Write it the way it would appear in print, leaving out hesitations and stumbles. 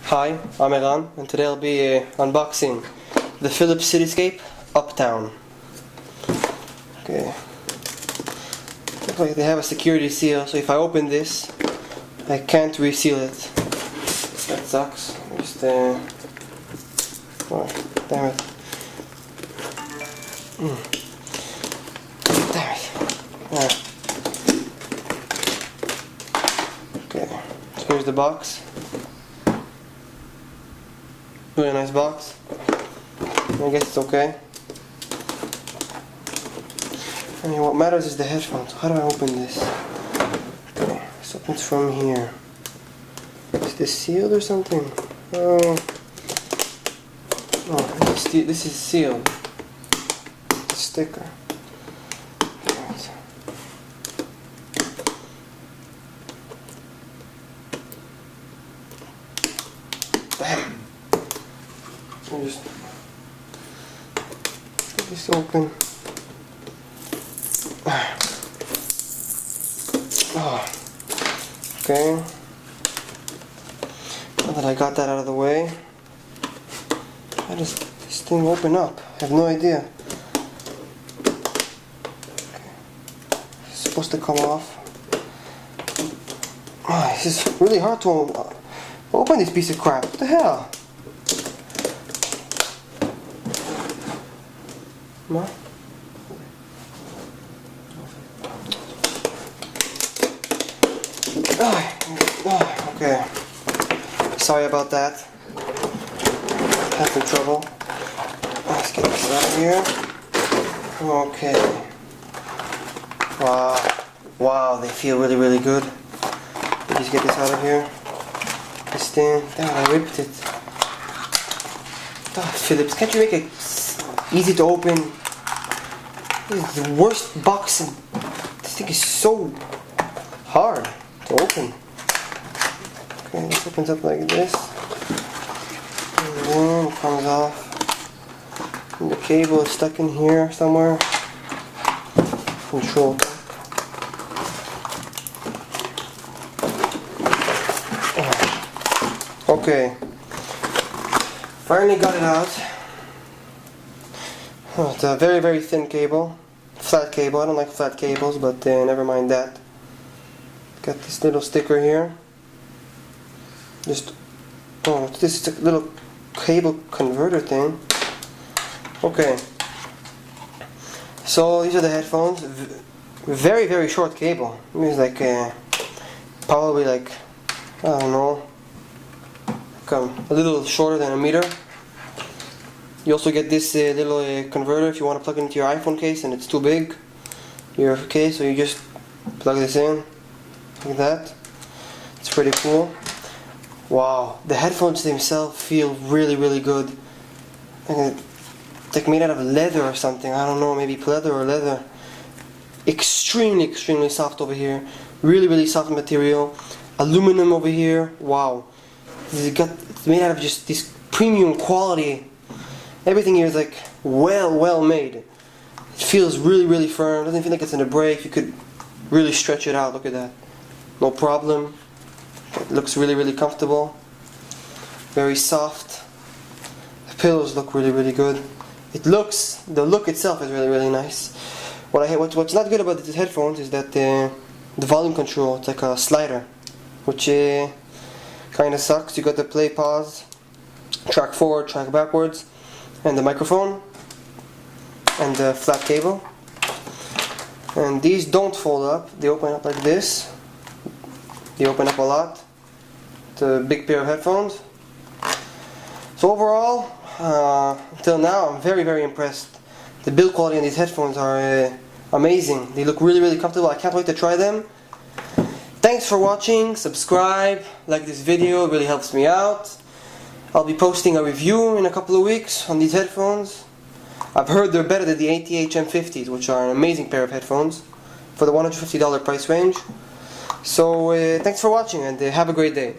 Hi, I'm Eran, and today I'll be unboxing the Phillips Citiscape Uptown. Okay. Looks like they have a security seal, so if I open this, I can't reseal it. That sucks. Just oh, damn it. Damn it. Okay, so here's the box. Really nice box. I guess it's okay. I mean, what matters is the headphones. How do I open this? Okay, this opens from here. Is this sealed or something? Oh, this is sealed. It's a sticker. Right. Damn. Just get this open. Oh. Okay. Now that I got that out of the way, how does this thing open up? I have no idea. Okay. It's supposed to come off. Oh, this is really hard to open this piece of crap. What the hell? No? Okay. Sorry about that. Having trouble. Let's get this out of here. Okay. Wow. Wow, they feel really, really good. Let me just get this out of here. This thing. Damn, I ripped it. Oh, Phillips, can't you make it easy to open? This is the worst box. This thing is so hard to open. Okay, this opens up like this. And then it comes off. And the cable is stuck in here somewhere. Control. Okay. Finally got it out. Oh, it's a very, very thin cable. Flat cable. I don't like flat cables, but never mind that. Got this little sticker here. Just, oh, this is a little cable converter thing. Okay. So these are the headphones. Very, very short cable. It's like probably like, I don't know, a little shorter than a meter. You also get this little converter if you want to plug it into your iPhone case and it's too big. Your case, so you just plug this in like that. It's pretty cool. Wow, the headphones themselves feel really, really good. It's like made out of leather or something. I don't know, maybe pleather or leather. Extremely, extremely soft over here. Really, really soft material. Aluminum over here. Wow. It's made out of just this premium quality. Everything here is like well made. It feels really, really firm. Doesn't feel like it's gonna break. You could really stretch it out. Look at that. No problem. It looks really, really comfortable. Very soft. The pillows look really, really good. The look itself is really, really nice. What's not good about these headphones is that the volume control, it's like a slider, which kind of sucks. You got the play, pause, track forward, track backwards, and the microphone, and the flat cable. And these don't fold up. They open up like this. They open up a lot. It's a big pair of headphones. So overall, until now, I'm very, very impressed. The build quality on these headphones are amazing. They look really, really comfortable. I can't wait to try them. Thanks for watching. Subscribe, like this video. It really helps me out. I'll be posting a review in a couple of weeks on these headphones. I've heard they're better than the ATH M50s, which are an amazing pair of headphones for the $150 price range. So thanks for watching and have a great day.